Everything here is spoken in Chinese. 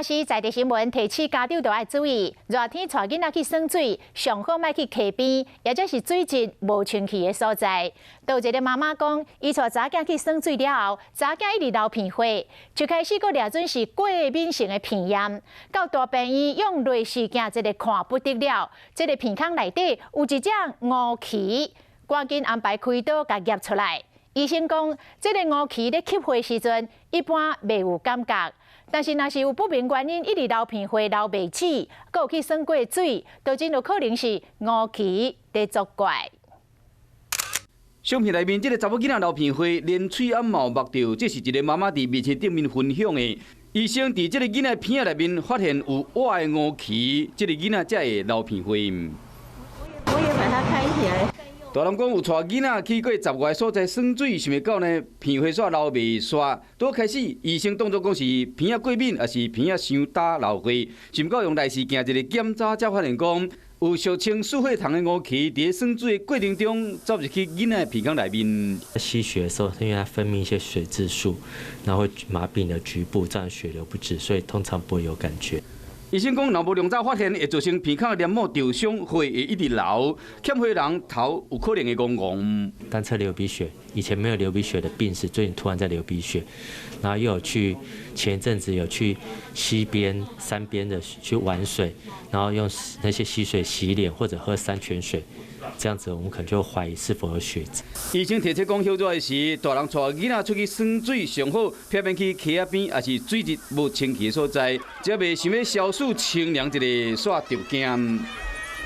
若是在地新闻提醒家长，就要注意，热天带囡仔去耍水，上好莫去溪边，或者是水质无清气的所在。有一个妈妈讲，伊带查囝去耍水了后，查囝一直流鼻血，就开始佫抓准是过敏性的鼻炎。到大病院用内视镜一个看不得了，这个鼻孔内底有一只乌蛆，赶紧安排开刀甲夹出来。医生讲，这个乌蛆咧吸血时阵，一般袂有感觉。但是，若是有不明原因一直流鼻血、流袂止，佮有去耍过水，就真有可能是乌蛆在作怪。相片内面，这个查某囡仔流鼻血，连喙暗嘛有目着，这是一个妈妈伫面前顶面分享的。医生伫这个囡仔片仔内面发现有活的乌蛆，这个囡仔才会流鼻血。我也把它开起来。大人讲有带囡仔去过10外所在耍水，想袂到呢鼻血煞流袂煞。拄开始，医生当作讲是鼻仔过敏，还是鼻仔伤大流血。想到用内视镜一个检查，才发现讲有俗称输血糖的乌蛆，伫耍水的过程中走入去囡仔鼻孔内面。吸血的时候，因为它分泌一些水质素，然后会麻痹你的局部，这样血流不止，所以通常不会有感觉。医生讲，若无量早发现，会造成鼻孔的黏膜受伤，血会一直流。欠血人头有可能会戆戆。单侧流鼻血，以前没有流鼻血的病史，最近突然在流鼻血，然后又有前一阵子有去溪边、山边的去玩水，然后用那些溪水洗脸或者喝山泉水。这样子，我们可能就怀疑是否有血渍。医生提出讲，休热的时，大人带囡仔出去耍水上好，避免去溪仔边，也是水质无清气的所在，只要袂想要消暑清凉一个煞着惊。